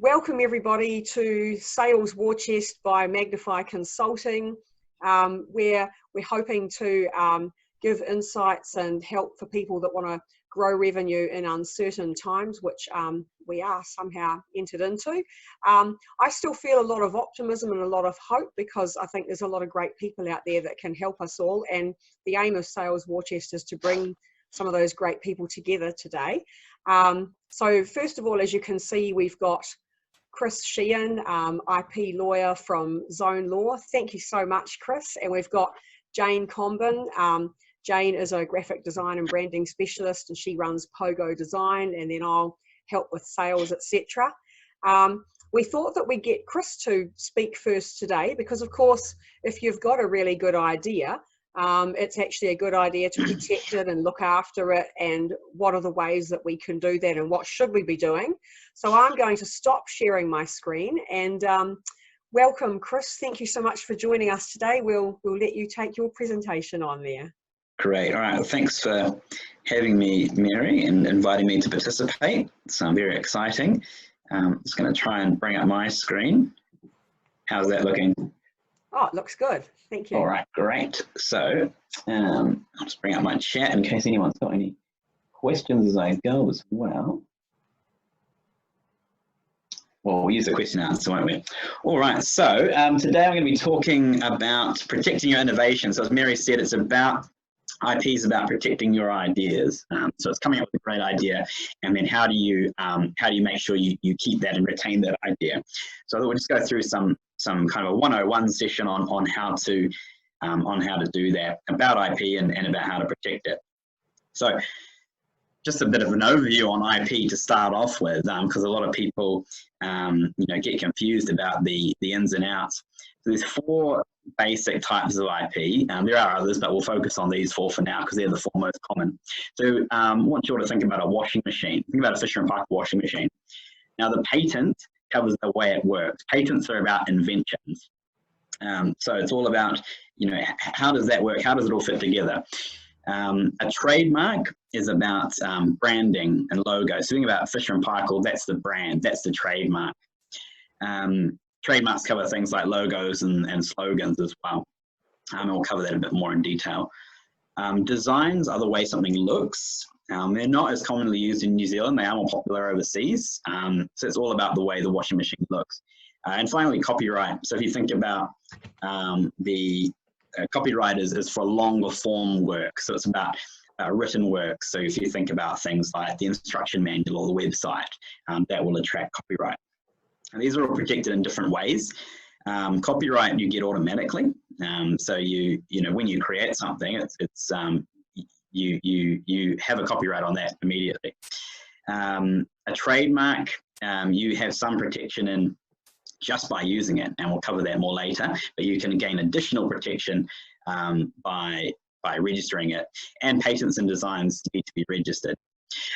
Welcome everybody to Sales War Chest by Magnify Consulting, where we're hoping to give insights and help for people that want to grow revenue in uncertain times, which we are somehow entered into. I still feel a lot of optimism and a lot of hope because I think there's a lot of great people out there that can help us all, and the aim of Sales War Chest is to bring some of those great people together today. So first of all, as you can see, we've got Chris Sheehan, IP lawyer from Zone Law. Thank you so much, Chris. And we've got Jane Combin. Jane is a graphic design and branding specialist, and she runs Pogo Design, and then I'll help with sales, etc. We thought that we'd get Chris to speak first today because, of course, if you've got a really good idea, it's actually a good idea to protect it and look after it, and what are the ways that we can do that and what should we be doing. So I'm going to stop sharing my screen and welcome Chris. Thank you so much for joining us today. We'll let you take your presentation on there. Great. All right. Well, thanks for having me, Mary, and inviting me to participate. It's very exciting. I'm just going to try and bring up my screen. How's that looking? Oh, it looks good. Thank you. All right, great. So I'll just bring up my chat in case anyone's got any questions as I go as well. Well, we'll use the question and answer, won't we? All right, so today I'm going to be talking about protecting your innovation. So as Mary said, it's about IP is about protecting your ideas. So it's coming up with a great idea, and then how do you make sure you keep that and retain that idea? So we'll just go through some kind of a 101 session on how to do that, about IP and about how to protect it. So just a bit of an overview on IP to start off with, because a lot of people get confused about the ins and outs. So there's 4 basic types of IP. There are others, but we'll focus on these 4 for now because they're the 4 most common. So I want you all to think about a washing machine. Think about a Fisher & Paykel washing machine. Now the patent covers the way it works. Patents are about inventions. So it's all about, how does that work? How does it all fit together? A trademark is about branding and logo. So think about Fisher & Paykel, that's the brand, that's the trademark. Trademarks cover things like logos and slogans as well. And we'll cover that a bit more in detail. Designs are the way something looks. They're not as commonly used in New Zealand. They are more popular overseas. So it's all about the way the washing machine looks. And finally, copyright. So if you think about the copyright is for longer form work. So it's about written work. So if you think about things like the instruction manual or the website, that will attract copyright. And these are all protected in different ways. Copyright you get automatically. So when you create something, you have a copyright on that immediately. A trademark, you have some protection in just by using it, and we'll cover that more later, but you can gain additional protection by registering it, and patents and designs need to be registered.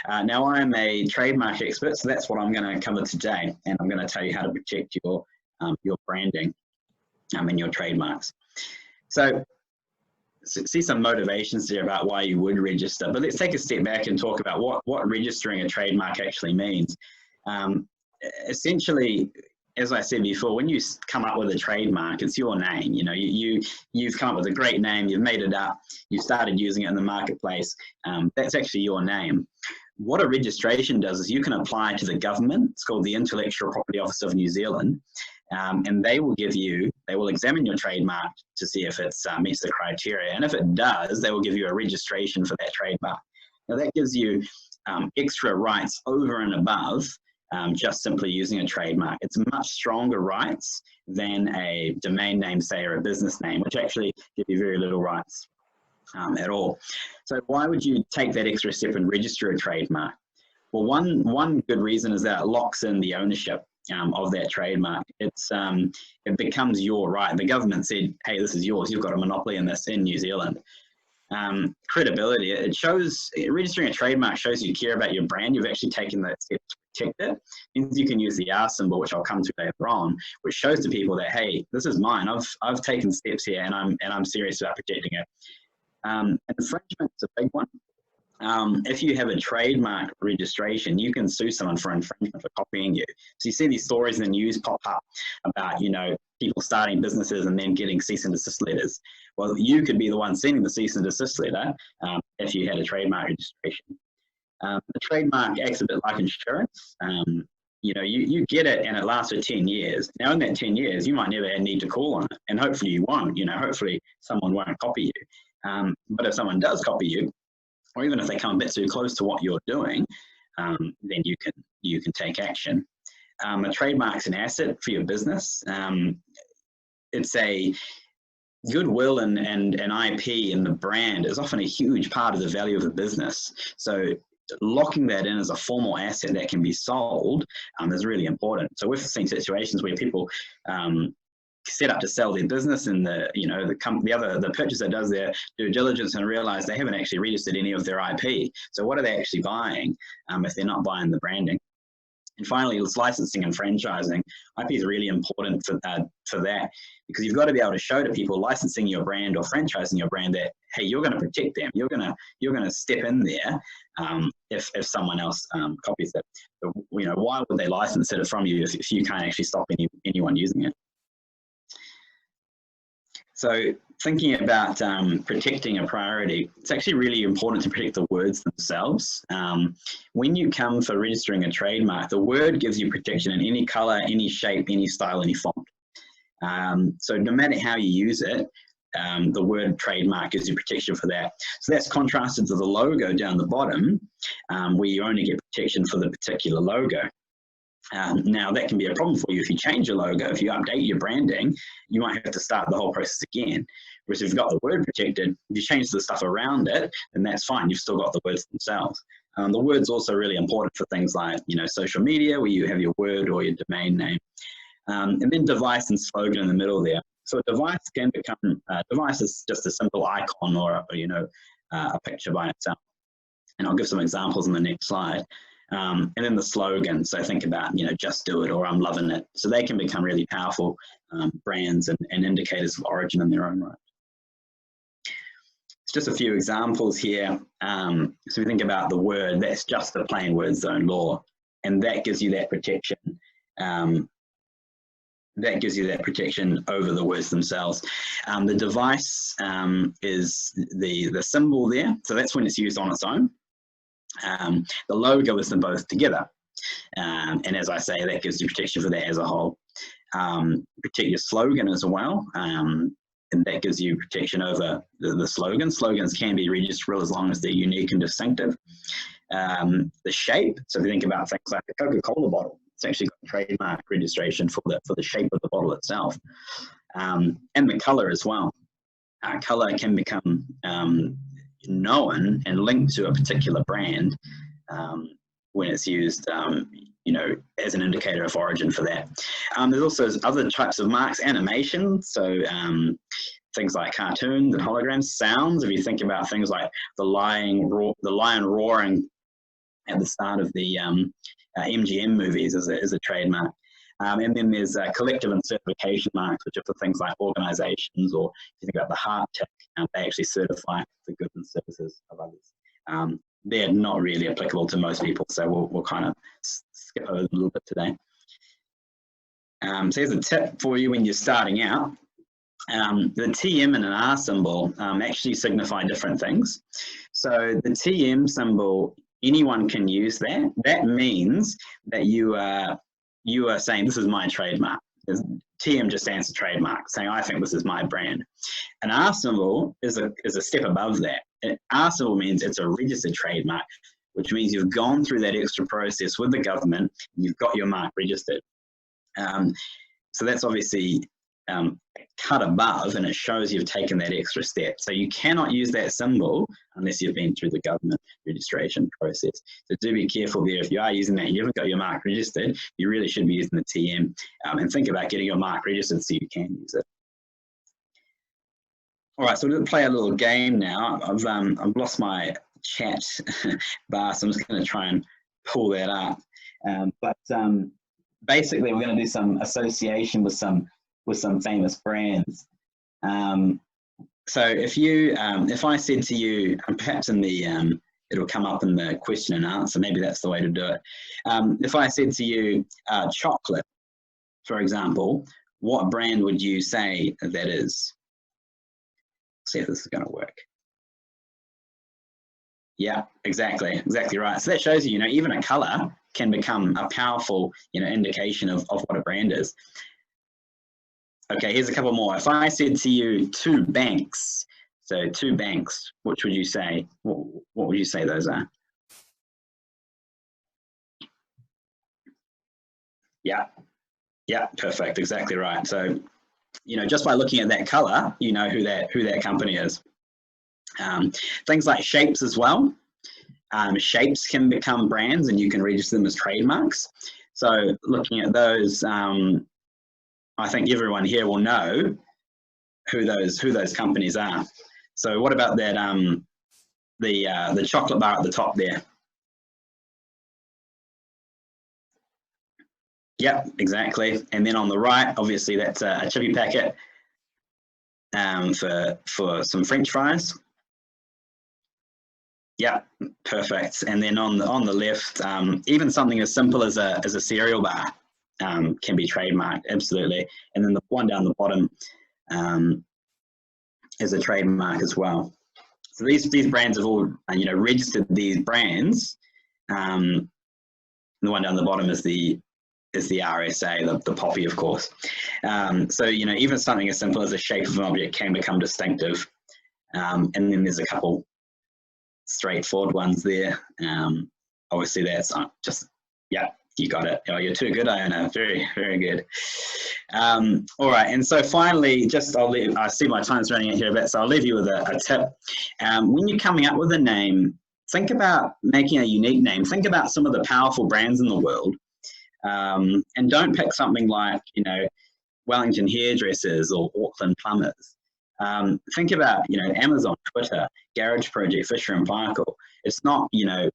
Now I'm a trademark expert, so that's what I'm going to cover today, and I'm going to tell you how to protect your branding and your trademarks. So see some motivations there about why you would register, but let's take a step back and talk about what registering a trademark actually means. Essentially, as I said before, when you come up with a trademark, it's your name. You've come up with a great name, you've made it up, you've started using it in the marketplace. That's actually your name. What a registration does is you can apply to the government. It's called the Intellectual Property Office of New Zealand. And they will examine your trademark to see if it meets the criteria. And if it does, they will give you a registration for that trademark. Now that gives you extra rights over and above just simply using a trademark. It's much stronger rights than a domain name, say, or a business name, which actually give you very little rights at all. So why would you take that extra step and register a trademark? Well, one good reason is that it locks in the ownership of that trademark. It becomes your right. The government said, hey, this is yours. You've got a monopoly in this in New Zealand. Credibility, registering a trademark shows you care about your brand. You've actually taken that step to protect it. Means you can use the R symbol, which I'll come to later on, which shows to people that, hey, this is mine. I've taken steps here, and I'm serious about protecting it. Infringement's a big one. If you have a trademark registration, you can sue someone for infringement for copying you. So you see these stories in the news pop up about, you know, people starting businesses and then getting cease and desist letters. Well, you could be the one sending the cease and desist letter if you had a trademark registration. The trademark acts a bit like insurance. You know, you get it and it lasts for 10 years. Now, in that 10 years, you might never need to call on it, and hopefully you won't. You know, hopefully someone won't copy you. But if someone does copy you, or even if they come a bit too close to what you're doing, then you can take action. A trademark's an asset for your business. It's a goodwill and IP, and the brand is often a huge part of the value of the business. So locking that in as a formal asset that can be sold is really important. So we've seen situations where people set up to sell their business, and the purchaser does their due diligence and realize they haven't actually registered any of their IP. So what are they actually buying if they're not buying the branding? And finally, it's licensing and franchising. IP is really important for that, because you've got to be able to show to people licensing your brand or franchising your brand that, hey, you're going to protect them. You're going to step in there if someone else copies it. So, you know, why would they license it from you if you can't actually stop anyone using it? So thinking about protecting a priority, it's actually really important to protect the words themselves. When you come for registering a trademark, the word gives you protection in any color, any shape, any style, any font. So no matter how you use it, the word trademark gives you protection for that. So that's contrasted to the logo down the bottom, where you only get protection for the particular logo. Now that can be a problem for you if you change your logo. If you update your branding, you might have to start the whole process again. Whereas if you've got the word protected, if you change the stuff around it, then that's fine. You've still got the words themselves. The word's also really important for things like, you know, social media, where you have your word or your domain name. And then device and slogan in the middle there. So a device can become, device is just a simple icon or a picture by itself. And I'll give some examples in the next slide. And then the slogan, so think about, you know, just do it or I'm loving it. So they can become really powerful brands and indicators of origin in their own right. It's just a few examples here. So we think about the word, that's just the plain word zone law, and that gives you that protection. That gives you that protection over the words themselves. The device is the symbol there, so that's when it's used on its own. The logo is them both together, and as I say, that gives you protection for that as a whole. Protect your slogan as well, and that gives you protection over the slogan. Slogans can be registrable as long as they're unique and distinctive. The shape, so if you think about things like a CocaCola bottle, it's actually got trademark registration for the shape of the bottle itself, and the color as well. Color can become known and linked to a particular brand when it's used, as an indicator of origin for that. There's also other types of marks, animation, so things like cartoons and holograms, sounds. If you think about things like the lion roaring at the start of the MGM movies is a trademark. And then there's collective and certification marks, which are for things like organizations, or if you think about the heart tech, they actually certify the goods and services of others. They're not really applicable to most people, so we'll kind of skip over them a little bit today. So here's a tip for you when you're starting out. The TM and an R symbol actually signify different things. So the TM symbol, anyone can use that. That means that you are saying, this is my trademark. TM just stands for trademark, saying, I think this is my brand. An R symbol is a step above that. An R symbol means it's a registered trademark, which means you've gone through that extra process with the government, and you've got your mark registered. So that's obviously cut above, and it shows you've taken that extra step. So you cannot use that symbol unless you've been through the government registration process. So do be careful there. If you are using that and you haven't got your mark registered, you really should be using the TM, and think about getting your mark registered so you can use it. All right, so we're going to play a little game now. I've lost my chat bar, so I'm just going to try and pull that up. Basically, we're going to do some association with some famous brands. So if I said to you, perhaps in the it'll come up in the question and answer. Maybe that's the way to do it. If I said to you, chocolate, for example, what brand would you say that is? See if this is going to work. Yeah, exactly right. So that shows you, even a color can become a powerful, indication of what a brand is. Okay, here's a couple more. If I said to you 2 banks, so 2 banks, which would you say? What would you say those are? Yeah, perfect, exactly right. So, just by looking at that color, you know who that company is. Things like shapes as well. Shapes can become brands, and you can register them as trademarks. So, looking at those, I think everyone here will know who those companies are. So, what about that? The chocolate bar at the top there. Yep, exactly. And then on the right, obviously, that's a chippy packet for some French fries. Yeah, perfect. And then on the left, even something as simple as a cereal bar can be trademarked, absolutely. And then the one down the bottom is a trademark as well. So these brands have all registered these brands. The one down the bottom is the RSA, the poppy, of course. So even something as simple as the shape of an object can become distinctive. And then there's a couple straightforward ones there. Obviously, that's just, yeah, you got it. Oh, you're too good, Iona. Very, very good. All right, and so finally, I see my time's running out here a bit, so I'll leave you with a tip. When you're coming up with a name, think about making a unique name. Think about some of the powerful brands in the world, and don't pick something like, Wellington Hairdressers or Auckland Plumbers. Think about, Amazon, Twitter, Garage Project, Fisher and Paykel. It's not,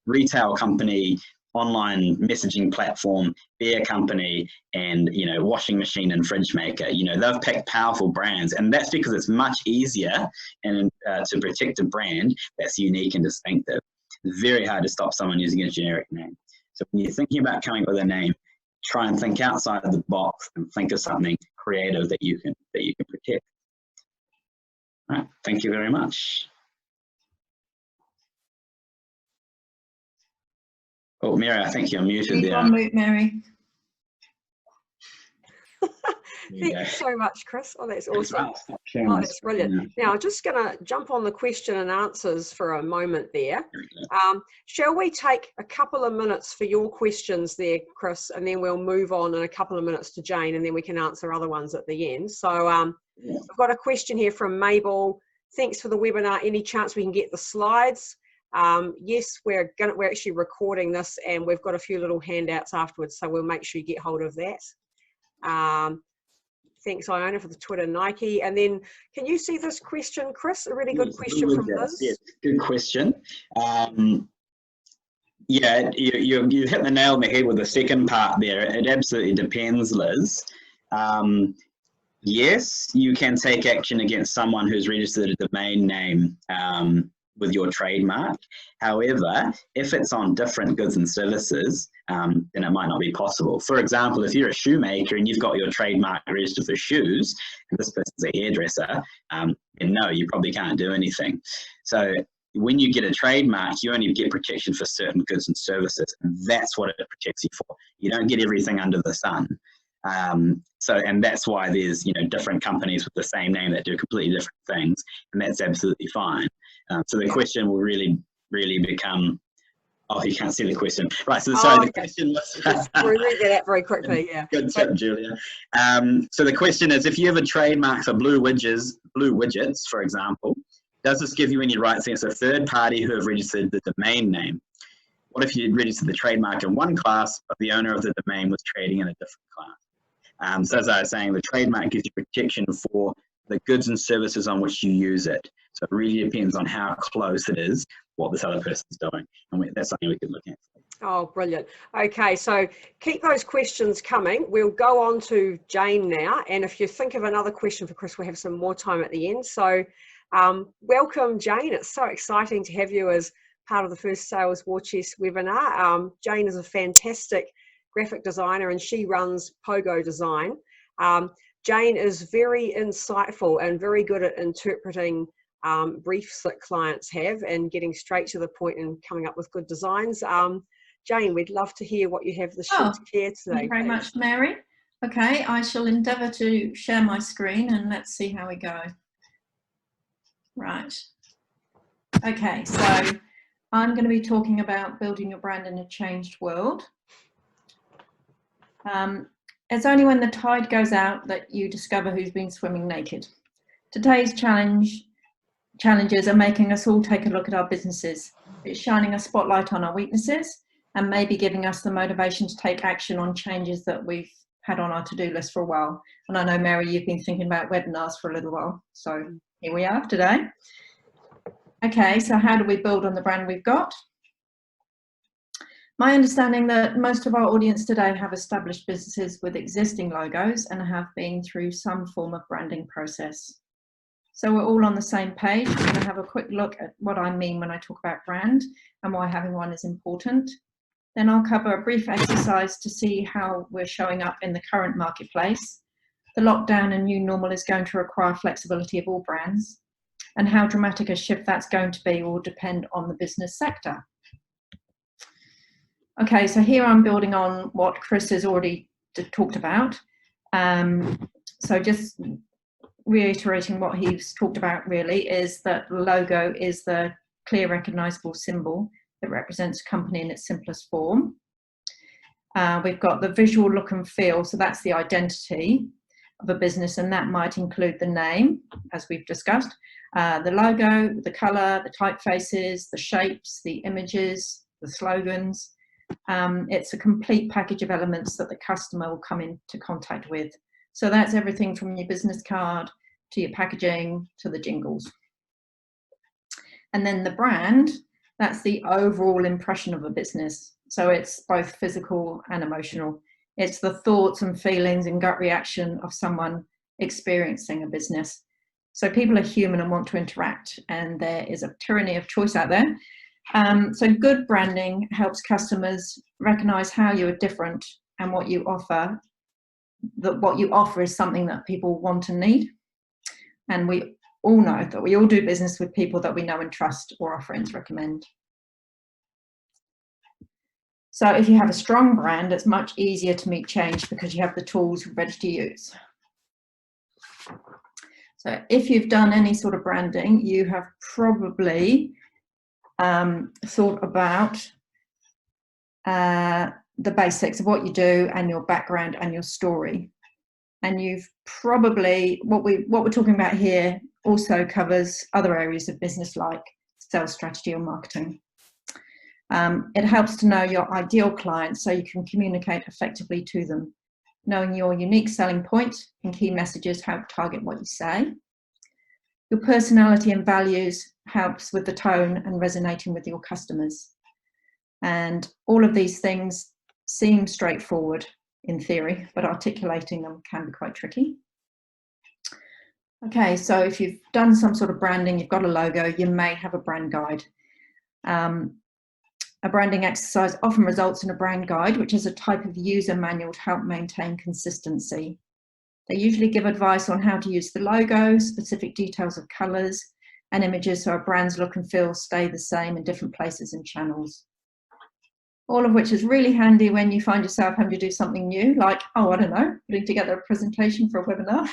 retail company, online messaging platform, beer company, and, washing machine and fridge maker. They've picked powerful brands, and that's because it's much easier and to protect a brand that's unique and distinctive. It's very hard to stop someone using a generic name. So when you're thinking about coming up with a name, try and think outside of the box and think of something creative that you can protect. All right, thank you very much. Oh, Mary, I think you're muted there. Unmute, Mary. Thank you so much, Chris. Oh, that's awesome. Oh, that's brilliant. Now, I'm just going to jump on the question and answers for a moment there. Shall we take a couple of minutes for your questions there, Chris, and then we'll move on in a couple of minutes to Jane, and then we can answer other ones at the end. So I've got a question here from Mabel. Thanks for the webinar. Any chance we can get the slides? Yes, we're actually recording this, and we've got a few little handouts afterwards, so we'll make sure you get hold of that. Thanks, Iona, for the Twitter Nike. And then, can you see this question, Chris? A really good question from Liz. Yes, good question. Yeah, you hit the nail on the head with the second part there. It absolutely depends, Liz. Yes, you can take action against someone who's registered a domain name with your trademark. However, if it's on different goods and services, then it might not be possible. For example, if you're a shoemaker and you've got your trademark registered for shoes, and this person's a hairdresser, then no, you probably can't do anything. So when you get a trademark, you only get protection for certain goods and services, and that's what it protects you for. You don't get everything under the sun. And that's why there's different companies with the same name that do completely different things, and that's absolutely fine. So the question will really become, oh, you can't see the question. Right, so sorry, the question was... We'll read that out very quickly, yeah. Good tip, Julia. So the question is, if you have a trademark for blue widgets, for example, does this give you any rights against a third party who have registered the domain name? What if you registered the trademark in one class, but the owner of the domain was trading in a different class? So as I was saying, the trademark gives you protection for the goods and services on which you use it. So it really depends on how close it is, what this other person's doing. And that's something we can look at. Oh, brilliant. Okay, so keep those questions coming. We'll go on to Jane now. And if you think of another question for Chris, we'll have some more time at the end. So welcome, Jane. It's so exciting to have you as part of the first Sales War Chest webinar. Jane is a fantastic graphic designer and she runs Pogo Design. Jane is very insightful and very good at interpreting briefs that clients have and getting straight to the point and coming up with good designs. Jane, we'd love to hear what you have to share today. Thank you very much, Mary. Okay, I shall endeavour to share my screen and let's see how we go. Right. Okay, so I'm going to be talking about building your brand in a changed world. It's only when the tide goes out that you discover who's been swimming naked. Today's challenges are making us all take a look at our businesses. It's shining a spotlight on our weaknesses and maybe giving us the motivation to take action on changes that we've had on our to-do list for a while. And I know, Mary, you've been thinking about webinars for a little while. So here we are today. Okay, so how do we build on the brand we've got? My understanding that most of our audience today have established businesses with existing logos and have been through some form of branding process. So we're all on the same page. We're going to have a quick look at what I mean when I talk about brand and why having one is important. Then I'll cover a brief exercise to see how we're showing up in the current marketplace. The lockdown and new normal is going to require flexibility of all brands, and how dramatic a shift that's going to be will depend on the business sector. Okay, so here I'm building on what Chris has already talked about. So just reiterating what he's talked about really is that the logo is the clear, recognizable symbol that represents a company in its simplest form. We've got the visual look and feel, so that's the identity of a business, and that might include the name, as we've discussed, the logo, the color, the typefaces, the shapes, the images, the slogans. It's a complete package of elements that the customer will come into contact with. So that's everything from your business card to your packaging to the jingles. And then the brand, that's the overall impression of a business. So it's both physical and emotional. It's the thoughts and feelings and gut reaction of someone experiencing a business. So people are human and want to interact, and there is a tyranny of choice out there. So good branding helps customers recognize how you are different and what you offer, that what you offer is something that people want and need. And we all know that we all do business with people that we know and trust, or our friends recommend. So if you have a strong brand, it's much easier to meet change because you have the tools ready to use. So if you've done any sort of branding, you have probably thought about the basics of what you do and your background and your story. And you've probably, what we're talking about here also covers other areas of business like sales strategy or marketing. It helps to know your ideal client so you can communicate effectively to them. Knowing your unique selling point and key messages help target what you say. Your personality and values helps with the tone and resonating with your customers. And all of these things seem straightforward in theory, but articulating them can be quite tricky. Okay, so if you've done some sort of branding, you've got a logo, you may have a brand guide. A branding exercise often results in a brand guide, which is a type of user manual to help maintain consistency. They usually give advice on how to use the logo, specific details of colours and images so a brand's look and feel stay the same in different places and channels. All of which is really handy when you find yourself having to do something new, like, oh, I don't know, putting together a presentation for a webinar.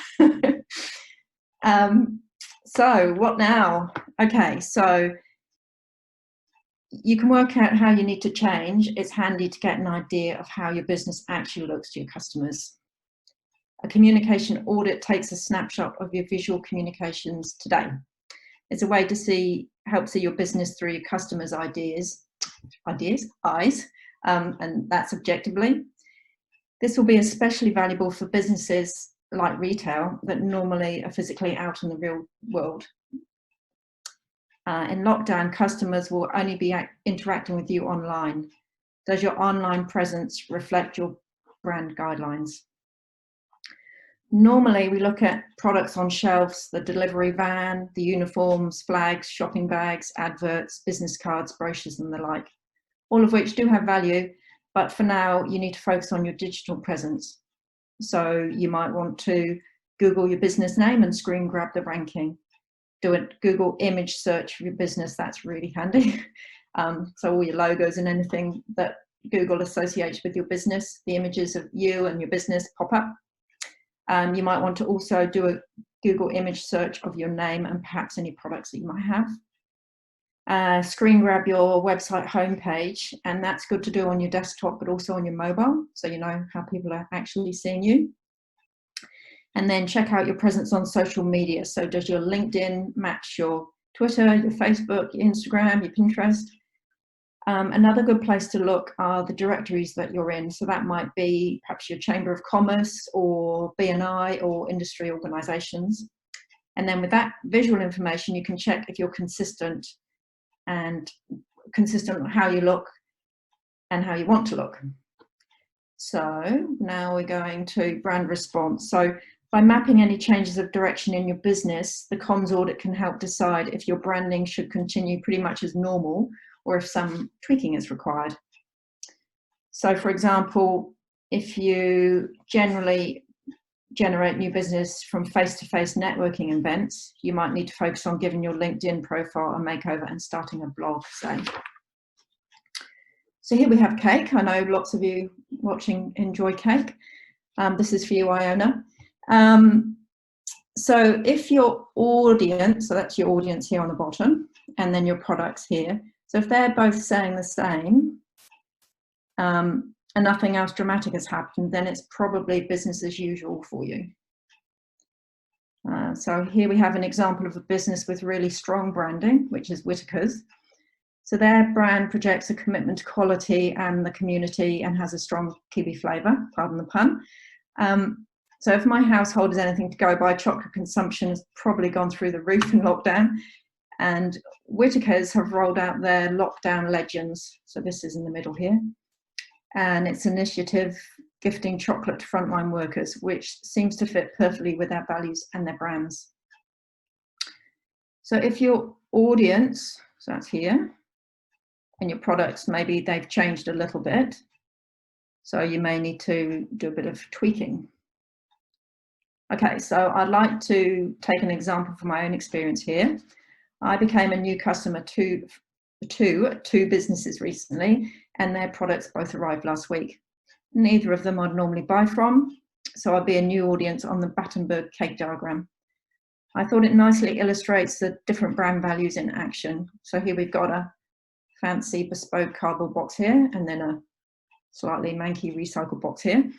So what now? Okay, so you can work out how you need to change. It's handy to get an idea of how your business actually looks to your customers. A communication audit takes a snapshot of your visual communications today. It's a way to help see your business through your customers' eyes, and that's objectively. This will be especially valuable for businesses like retail that normally are physically out in the real world. In lockdown, customers will only be interacting with you online. Does your online presence reflect your brand guidelines? Normally we look at products on shelves, the delivery van, the uniforms, flags, shopping bags, adverts, business cards, brochures and the like, all of which do have value, but for now you need to focus on your digital presence. So you might want to Google your business name and screen grab the ranking. Do a Google image search for your business, that's really handy. So all your logos and anything that Google associates with your business, the images of you and your business pop up. You might want to also do a Google image search of your name and perhaps any products that you might have. Screen grab your website homepage, and that's good to do on your desktop but also on your mobile, so you know how people are actually seeing you. And then check out your presence on social media. So does your LinkedIn match your Twitter, your Facebook, your Instagram, your Pinterest? Another good place to look are the directories that you're in. So that might be perhaps your Chamber of Commerce or BNI or industry organisations. And then with that visual information, you can check if you're consistent on how you look and how you want to look. So now we're going to brand response. So by mapping any changes of direction in your business, the comms audit can help decide if your branding should continue pretty much as normal or if some tweaking is required. So for example, if you generally generate new business from face-to-face networking events, you might need to focus on giving your LinkedIn profile a makeover and starting a blog, say. So here we have cake. I know lots of you watching enjoy cake. This is for you, Iona. So if your audience, so that's your audience here on the bottom, and then your products here, so if they're both saying the same, and nothing else dramatic has happened, then it's probably business as usual for you. So here we have an example of a business with really strong branding, which is Whittaker's. So their brand projects a commitment to quality and the community and has a strong Kiwi flavour, pardon the pun. So if my household is anything to go by, chocolate consumption has probably gone through the roof in lockdown. And Whittaker's have rolled out their lockdown legends. So this is in the middle here. And it's an initiative gifting chocolate to frontline workers, which seems to fit perfectly with their values and their brands. So if your audience, so that's here, and your products, maybe they've changed a little bit. So you may need to do a bit of tweaking. Okay, so I'd like to take an example from my own experience here. I became a new customer to two businesses recently, and their products both arrived last week. Neither of them I'd normally buy from, so I'd be a new audience on the Battenberg cake diagram. I thought it nicely illustrates the different brand values in action. So here we've got a fancy bespoke cardboard box here, and then a slightly manky recycled box here.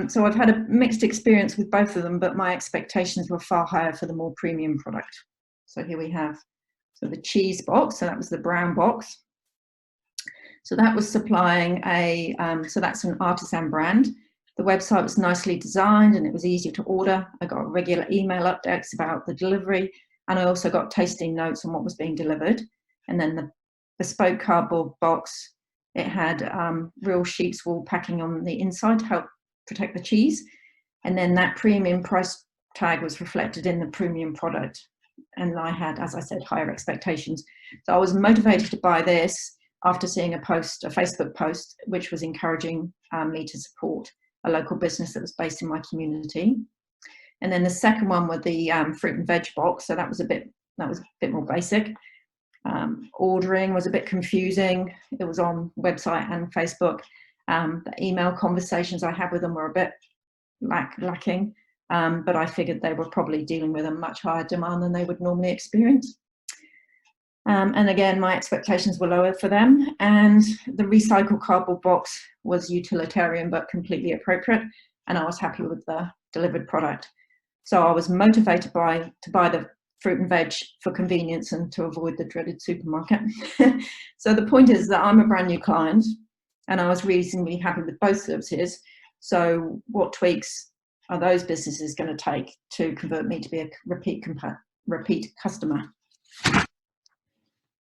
So I've had a mixed experience with both of them, but my expectations were far higher for the more premium product. So here we have the cheese box, so that was the brown box. So that was supplying so that's an artisan brand. The website was nicely designed and it was easy to order. I got regular email updates about the delivery, and I also got tasting notes on what was being delivered. And then the bespoke cardboard box, it had real sheep's wool packing on the inside to help protect the cheese. And then that premium price tag was reflected in the premium product. And I had, as I said, higher expectations. So I was motivated to buy this after seeing a Facebook post, which was encouraging me to support a local business that was based in my community. And then the second one was the fruit and veg box. So that was a bit more basic. Ordering was a bit confusing. It was on website and Facebook. The email conversations I had with them were a bit lacking. But I figured they were probably dealing with a much higher demand than they would normally experience. And again, my expectations were lower for them. And the recycled cardboard box was utilitarian but completely appropriate. And I was happy with the delivered product. So I was motivated to buy the fruit and veg for convenience and to avoid the dreaded supermarket. So the point is that I'm a brand new client and I was reasonably happy with both services. So what tweaks are those businesses going to take to convert me to be a repeat customer?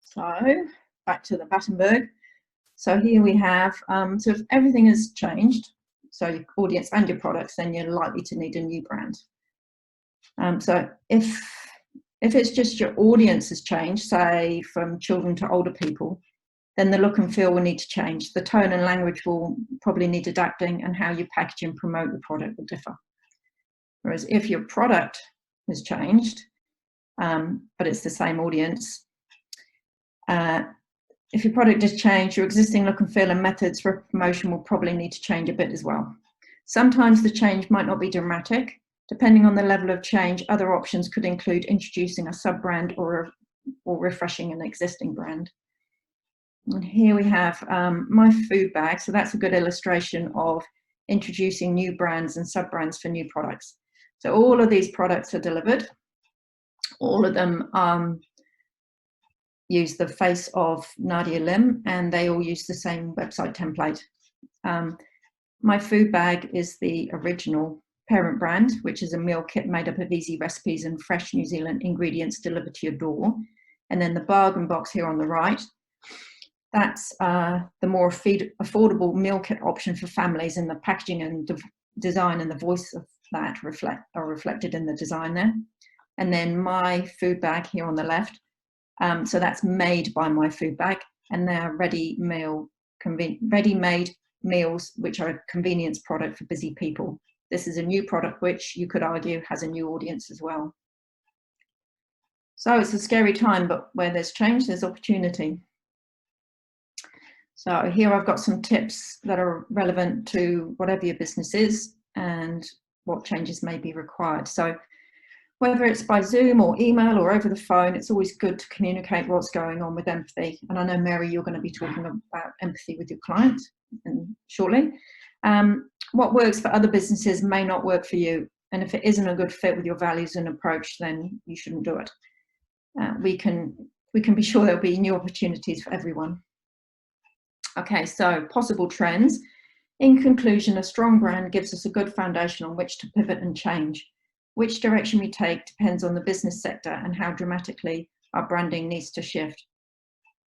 So back to the Battenberg. So here we have, so if everything has changed, so your audience and your products, then you're likely to need a new brand. So if it's just your audience has changed, say from children to older people, then the look and feel will need to change. The tone and language will probably need adapting, and how you package and promote the product will differ. Whereas if your product has changed, but it's the same audience, if your product has changed, your existing look and feel and methods for promotion will probably need to change a bit as well. Sometimes the change might not be dramatic. Depending on the level of change, other options could include introducing a sub-brand or refreshing an existing brand. And here we have my food bag. So that's a good illustration of introducing new brands and sub-brands for new products. So all of these products are delivered. All of them use the face of Nadia Lim, and they all use the same website template. My food bag is the original parent brand, which is a meal kit made up of easy recipes and fresh New Zealand ingredients delivered to your door. And then the bargain box here on the right, that's the more affordable meal kit option for families, and the packaging and design and the voice of that are reflected in the design there. And then my food bag here on the left, so that's made by My Food Bag, and they're ready-made meals, which are a convenience product for busy people. This is a new product which you could argue has a new audience as well. So it's a scary time, but where there's change, there's opportunity. So here I've got some tips that are relevant to whatever your business is and what changes may be required. So whether it's by Zoom or email or over the phone, it's always good to communicate what's going on with empathy. And I know, Mary, you're going to be talking about empathy with your client shortly. What works for other businesses may not work for you. And if it isn't a good fit with your values and approach, then you shouldn't do it. We can be sure there'll be new opportunities for everyone. Okay, so possible trends. In conclusion, a strong brand gives us a good foundation on which to pivot and change. Which direction we take depends on the business sector and how dramatically our branding needs to shift.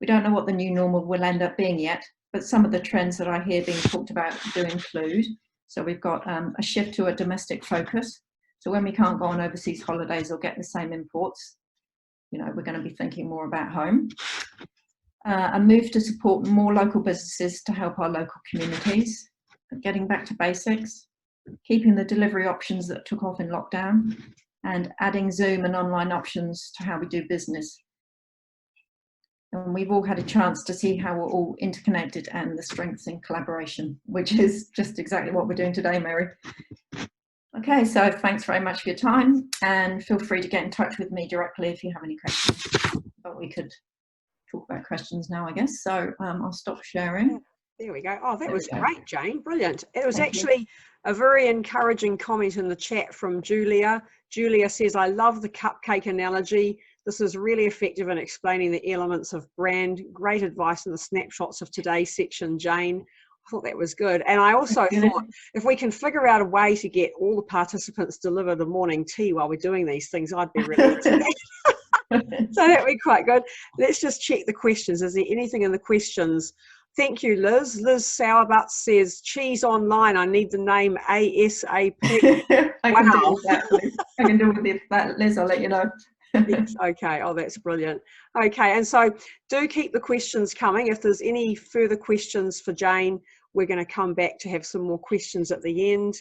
We don't know what the new normal will end up being yet, but some of the trends that I hear being talked about do include. So we've got a shift to a domestic focus. So when we can't go on overseas holidays or get the same imports, we're going to be thinking more about home. A move to support more local businesses to help our local communities. Getting back to basics. Keeping the delivery options that took off in lockdown, and adding Zoom and online options to how we do business. And we've all had a chance to see how we're all interconnected and the strengths in collaboration, which is just exactly what we're doing today, Mary. Okay, so thanks very much for your time, and feel free to get in touch with me directly if you have any questions. But we could talk about questions now, I guess. So I'll stop sharing. There we go. Oh, that was great, Jane. Brilliant. It was actually a very encouraging comment in the chat from Julia. Julia says, I love the cupcake analogy. This is really effective in explaining the elements of brand. Great advice in the snapshots of today's section, Jane. I thought that was good. And I also thought if we can figure out a way to get all the participants delivered a morning tea while we're doing these things, I'd be really into that. So that'd be quite good. Let's just check the questions. Is there anything in the questions? Thank you, Liz. Liz Sourbutt says, cheese online. I need the name ASAP. I can do with that, Liz. I can do with that, Liz. I'll let you know. Yes, okay. Oh, that's brilliant. Okay, and so do keep the questions coming. If there's any further questions for Jane, we're going to come back to have some more questions at the end.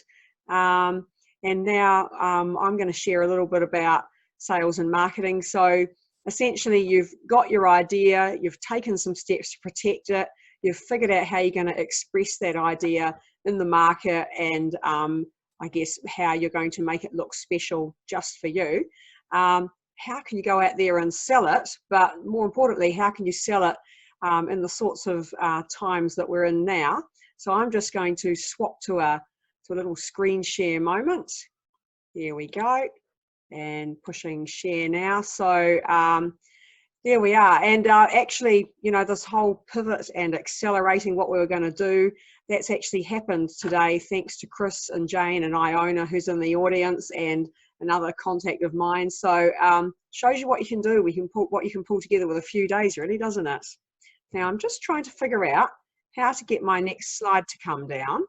And now I'm going to share a little bit about sales and marketing. So essentially, you've got your idea, you've taken some steps to protect it, you've figured out how you're going to express that idea in the market, and I guess how you're going to make it look special just for you. How can you go out there and sell it? But more importantly, how can you sell it in the sorts of times that we're in now? So I'm just going to swap to a little screen share moment. There we go. And pushing share now. So there we are. And actually, this whole pivot and accelerating what we were going to do, that's actually happened today thanks to Chris and Jane and Iona, who's in the audience, and another contact of mine. So shows you what you can do. What you can pull together with a few days, really, doesn't it? Now I'm just trying to figure out how to get my next slide to come down.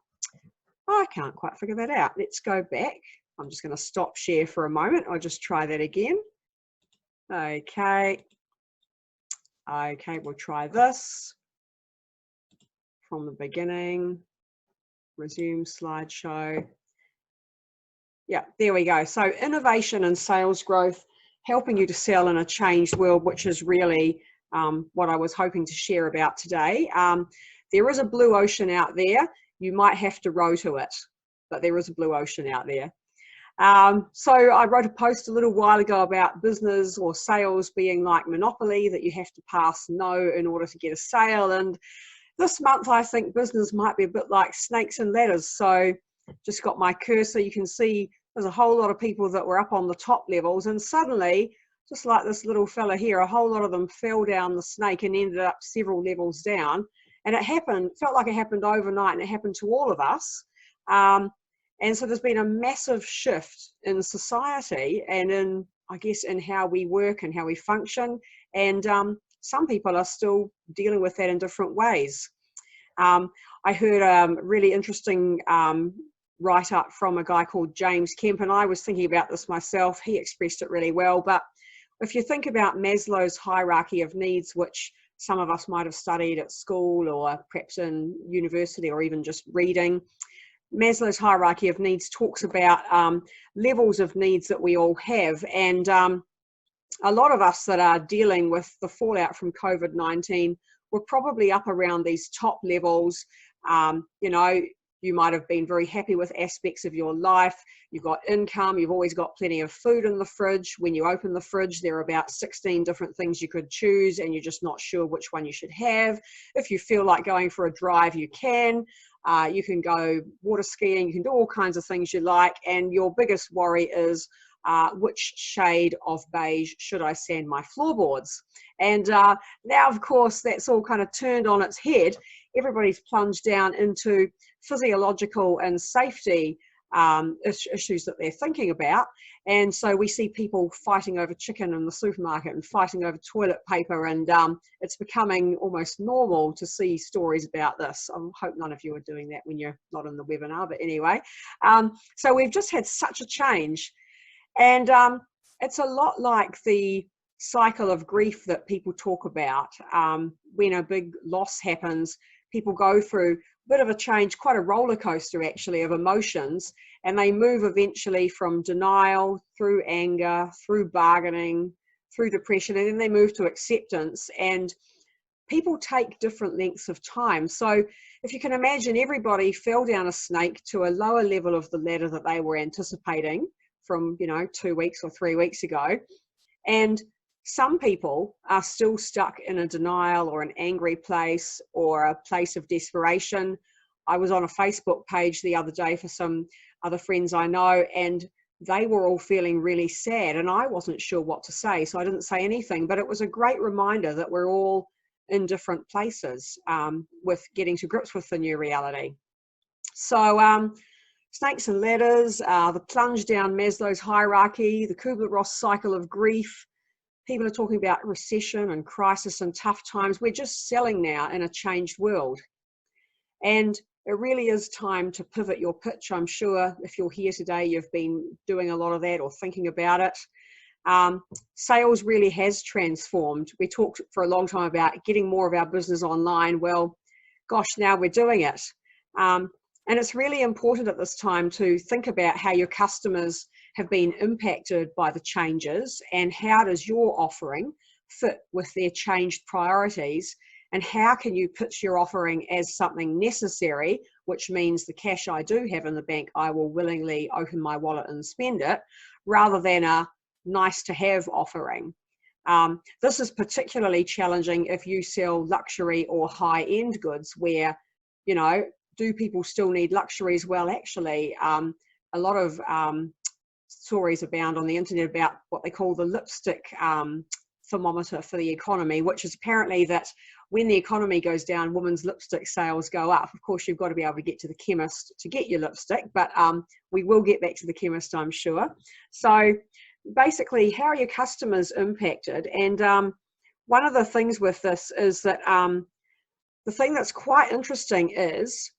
I can't quite figure that out. Let's go back. I'm just going to stop share for a moment. I'll just try that again. Okay. Okay, we'll try this from the beginning. Resume slideshow. Yeah, there we go. So innovation and sales growth, helping you to sell in a changed world, which is really what I was hoping to share about today. There is a blue ocean out there. You might have to row to it, but there is a blue ocean out there. So I wrote a post a little while ago about business or sales being like Monopoly, that you have to pass no in order to get a sale. And this month, I think business might be a bit like snakes and ladders. So just got my cursor. You can see there's a whole lot of people that were up on the top levels, and suddenly, just like this little fella here, a whole lot of them fell down the snake and ended up several levels down. And it happened, felt like it happened overnight, and it happened to all of us. And so there's been a massive shift in society and in, I guess, in how we work and how we function. And some people are still dealing with that in different ways. I heard a really interesting write-up from a guy called James Kemp, and I was thinking about this myself. He expressed it really well. But if you think about Maslow's hierarchy of needs, which some of us might have studied at school or perhaps in university or even just reading, Maslow's hierarchy of needs talks about levels of needs that we all have. And a lot of us that are dealing with the fallout from COVID-19 were probably up around these top levels. You know, you might have been very happy with aspects of your life. You've got income, you've always got plenty of food in the fridge. When you open the fridge, there are about 16 different things you could choose, and you're just not sure which one you should have. If you feel like going for a drive, you can. You can go water skiing, you can do all kinds of things you like, and your biggest worry is which shade of beige should I sand my floorboards? And now, of course, that's all kind of turned on its head. Everybody's plunged down into physiological and safety issues that they're thinking about. And so we see people fighting over chicken in the supermarket and fighting over toilet paper, and it's becoming almost normal to see stories about this. I hope none of you are doing that when you're not in the webinar, but anyway. So we've just had such a change. And it's a lot like the cycle of grief that people talk about. When a big loss happens, people go through a bit of a change, quite a roller coaster actually, of emotions, and they move eventually from denial through anger, through bargaining, through depression, and then they move to acceptance. And people take different lengths of time. So if you can imagine, everybody fell down a snake to a lower level of the ladder that they were anticipating from, 2 weeks or 3 weeks ago. And some people are still stuck in a denial or an angry place or a place of desperation. I was on a Facebook page the other day for some other friends I know, and they were all feeling really sad, and I wasn't sure what to say, so I didn't say anything. But it was a great reminder that we're all in different places with getting to grips with the new reality. So snakes and ladders, the plunge down Maslow's hierarchy, the Kubler-Ross cycle of grief. People are talking about recession and crisis and tough times. We're just selling now in a changed world. And it really is time to pivot your pitch. I'm sure if you're here today, you've been doing a lot of that or thinking about it. Sales really has transformed. We talked for a long time about getting more of our business online. Well, gosh, now we're doing it. And it's really important at this time to think about how your customers have been impacted by the changes, and how does your offering fit with their changed priorities, and how can you pitch your offering as something necessary, which means the cash I do have in the bank, I will willingly open my wallet and spend it, rather than a nice to have offering. This is particularly challenging if you sell luxury or high-end goods, where, do people still need luxuries? Well, actually, a lot of stories abound on the internet about what they call the lipstick thermometer for the economy, which is apparently that when the economy goes down, women's lipstick sales go up. Of course, you've got to be able to get to the chemist to get your lipstick, but we will get back to the chemist, I'm sure. So basically, how are your customers impacted? And one of the things with this is that the thing that's quite interesting is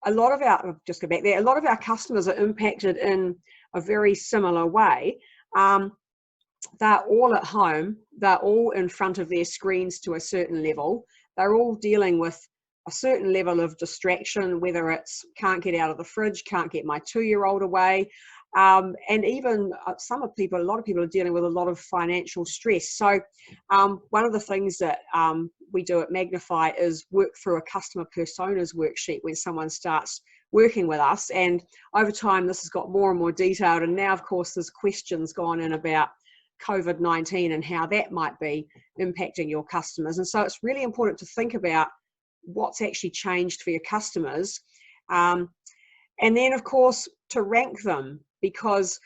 a lot of our, just go back there, a lot of our customers are impacted in a very similar way. They're all at home, they're all in front of their screens to a certain level, they're all dealing with a certain level of distraction, whether it's can't get out of the fridge, can't get my 2-year-old away, and even a lot of people are dealing with a lot of financial stress. So one of the things that we do at Magnify is work through a customer personas worksheet when someone starts working with us, and over time this has got more and more detailed, and now of course there's questions gone in about COVID-19 and how that might be impacting your customers. And so it's really important to think about what's actually changed for your customers, and then of course to rank them, because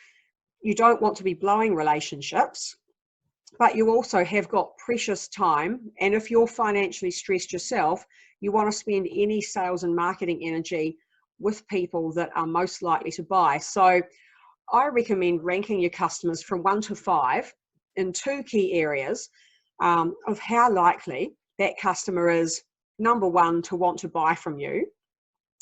you don't want to be blowing relationships, but you also have got precious time, and if you're financially stressed yourself, you want to spend any sales and marketing energy with people that are most likely to buy. So I recommend ranking your customers from 1 to 5 in 2 key areas of how likely that customer is, number 1, to want to buy from you.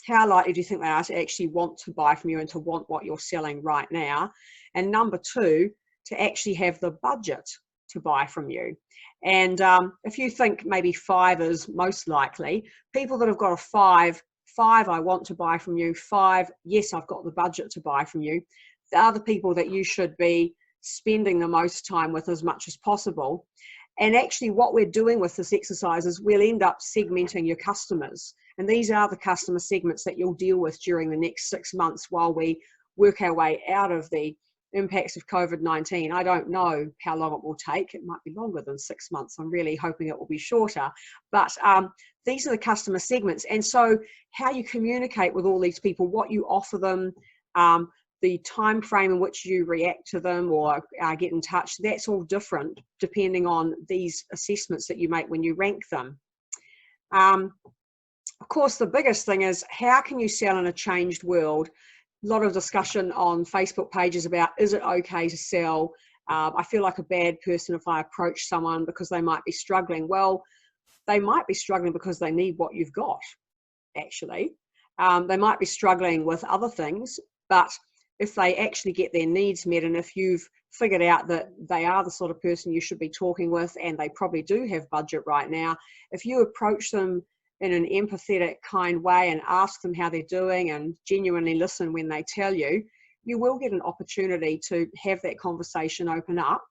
How likely do you think they are to actually want to buy from you and to want what you're selling right now? And number 2, to actually have the budget to buy from you. And if you think maybe 5 is most likely, people that have got a 5, I want to buy from you, 5, yes, I've got the budget to buy from you, they are the people that you should be spending the most time with as much as possible. And actually what we're doing with this exercise is we'll end up segmenting your customers. And these are the customer segments that you'll deal with during the next 6 months while we work our way out of the impacts of COVID-19. I don't know how long it will take. It might be longer than 6 months. I'm really hoping it will be shorter. But these are the customer segments. And so how you communicate with all these people, what you offer them, the time frame in which you react to them or get in touch, that's all different depending on these assessments that you make when you rank them. Of course, the biggest thing is, how can you sell in a changed world? A lot of discussion on Facebook pages about, is it okay to sell? I feel like a bad person if I approach someone because they might be struggling. Well, they might be struggling because they need what you've got, actually. They might be struggling with other things, but if they actually get their needs met, and if you've figured out that they are the sort of person you should be talking with, and they probably do have budget right now, if you approach them in an empathetic, kind way and ask them how they're doing and genuinely listen when they tell you, you will get an opportunity to have that conversation open up.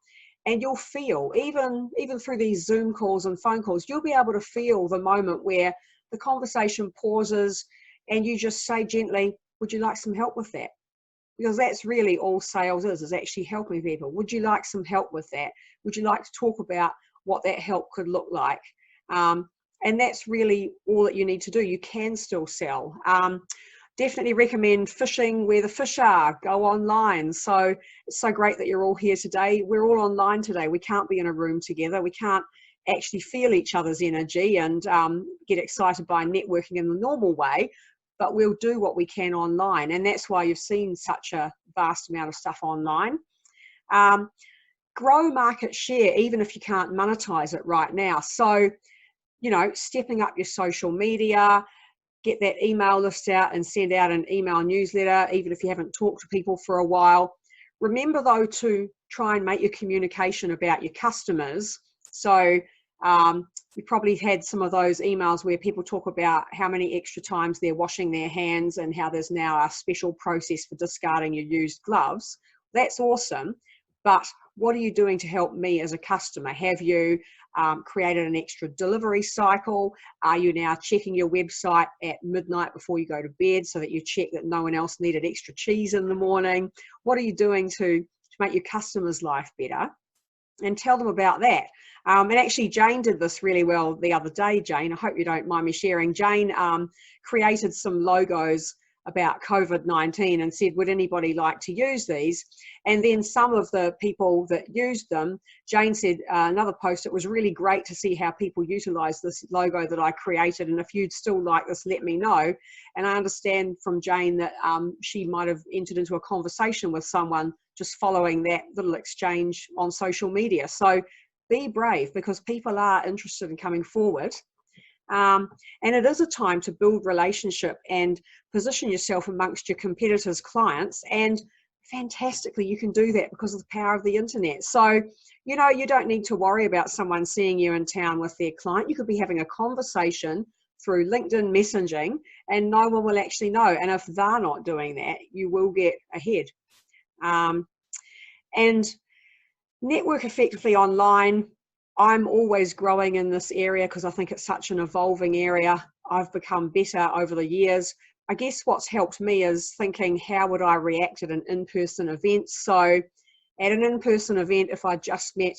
And you'll feel, even through these Zoom calls and phone calls, you'll be able to feel the moment where the conversation pauses and you just say gently, would you like some help with that? Because that's really all sales is actually helping people. Would you like some help with that? Would you like to talk about what that help could look like? And that's really all that you need to do. You can still sell. Definitely recommend fishing where the fish are. Go online. So it's so great that you're all here today. We're all online today. We can't be in a room together. We can't actually feel each other's energy and get excited by networking in the normal way, but we'll do what we can online. And that's why you've seen such a vast amount of stuff online. Grow market share, even if you can't monetize it right now. So, you know, stepping up your social media, get that email list out and send out an email newsletter, even if you haven't talked to people for a while. Remember though, to try and make your communication about your customers. So you probably had some of those emails where people talk about how many extra times they're washing their hands and how there's now a special process for discarding your used gloves. That's awesome. But what are you doing to help me as a customer? Have you created an extra delivery cycle? Are you now checking your website at midnight before you go to bed so that you check that no one else needed extra cheese in the morning? What are you doing to make your customers' life better? And tell them about that. And actually, Jane did this really well the other day, Jane. I hope you don't mind me sharing. Jane created some logos about COVID-19 and said, would anybody like to use these? And then some of the people that used them, Jane said, another post, it was really great to see how people utilize this logo that I created. And if you'd still like this, let me know. And I understand from Jane that she might have entered into a conversation with someone just following that little exchange on social media. So be brave, because people are interested in coming forward. And it is a time to build relationship and position yourself amongst your competitors' clients. And fantastically, you can do that because of the power of the internet. So, you know, you don't need to worry about someone seeing you in town with their client. You could be having a conversation through LinkedIn messaging and no one will actually know. And if they're not doing that, you will get ahead. And network effectively online. I'm always growing in this area because I think it's such an evolving area. I've become better over the years. I guess what's helped me is thinking, how would I react at an in-person event? So at an in-person event, if I just met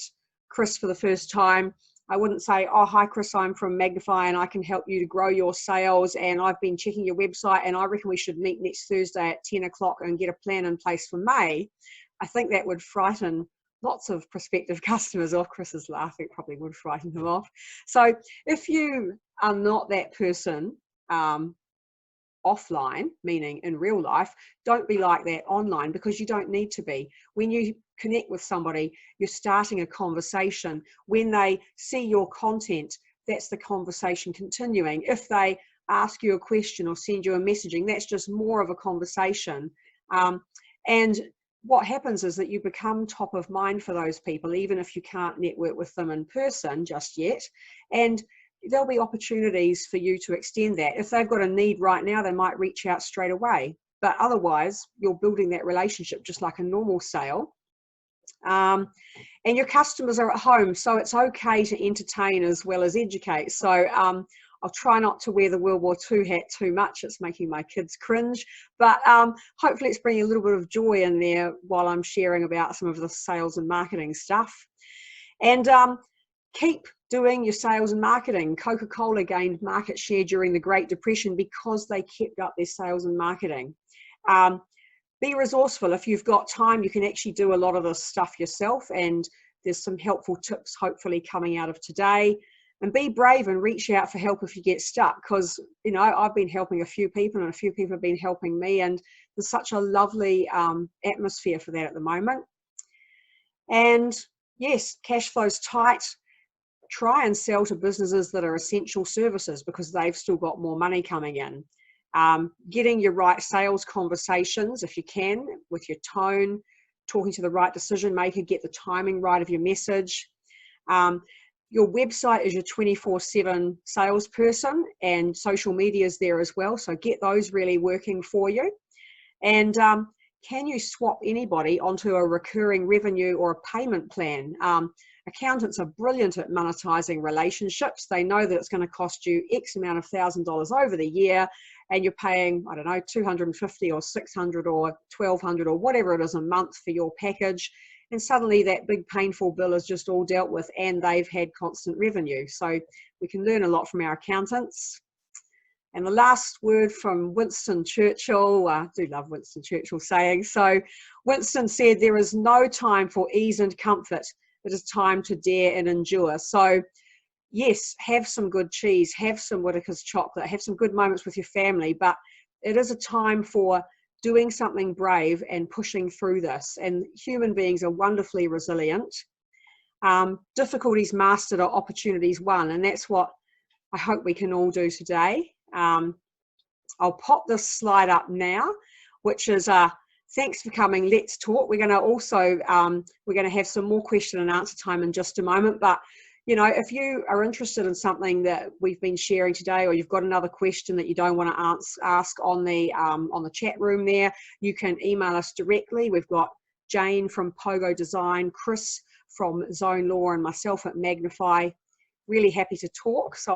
Chris for the first time, I wouldn't say, oh, hi, Chris, I'm from Magnify and I can help you to grow your sales. And I've been checking your website and I reckon we should meet next Thursday at 10 o'clock and get a plan in place for May. I think that would frighten lots of prospective customers off. Chris is laughing, probably would frighten him off. So if you are not that person offline, meaning in real life, don't be like that online because you don't need to be. When you connect with somebody, you're starting a conversation. When they see your content, that's the conversation continuing. If they ask you a question or send you a messaging, that's just more of a conversation. And what happens is that you become top of mind for those people, even if you can't network with them in person just yet. And there'll be opportunities for you to extend that. If they've got a need right now, they might reach out straight away. But otherwise, you're building that relationship just like a normal sale. And your customers are at home, so it's okay to entertain as well as educate. So I'll try not to wear the World War II hat too much. It's making my kids cringe. But hopefully it's bringing a little bit of joy in there while I'm sharing about some of the sales and marketing stuff. And keep doing your sales and marketing. Coca-Cola gained market share during the Great Depression because they kept up their sales and marketing. Be resourceful. If you've got time, you can actually do a lot of this stuff yourself. And there's some helpful tips hopefully coming out of today. And be brave and reach out for help if you get stuck, because, you know, I've been helping a few people and a few people have been helping me, and there's such a lovely atmosphere for that at the moment. And yes, cash flow's tight. Try and sell to businesses that are essential services because they've still got more money coming in. Getting your right sales conversations, if you can, with your tone, talking to the right decision maker, get the timing right of your message. Your website is your 24/7 salesperson, and social media is there as well. So get those really working for you. And can you swap anybody onto a recurring revenue or a payment plan? Accountants are brilliant at monetizing relationships. They know that it's going to cost you X amount of $1,000 over the year, and you're paying, I don't know, $250 or $600 or $1,200 or whatever it is a month for your package. And suddenly that big painful bill is just all dealt with and they've had constant revenue. So we can learn a lot from our accountants. And the last word from Winston Churchill, I do love Winston Churchill saying. So Winston said, there is no time for ease and comfort. It is time to dare and endure. So yes, have some good cheese, have some Whittaker's chocolate, have some good moments with your family, but it is a time for doing something brave and pushing through this. And human beings are wonderfully resilient. Difficulties mastered are opportunities won. And that's what I hope we can all do today. I'll pop this slide up now, which is thanks for coming. Let's talk. We're going to also, we're going to have some more question and answer time in just a moment. But, you know, if you are interested in something that we've been sharing today, or you've got another question that you don't want to ask on the chat room there, you can email us directly. We've got Jane from Pogo Design, Chris from Zone Law, and myself at Magnify. Really happy to talk. So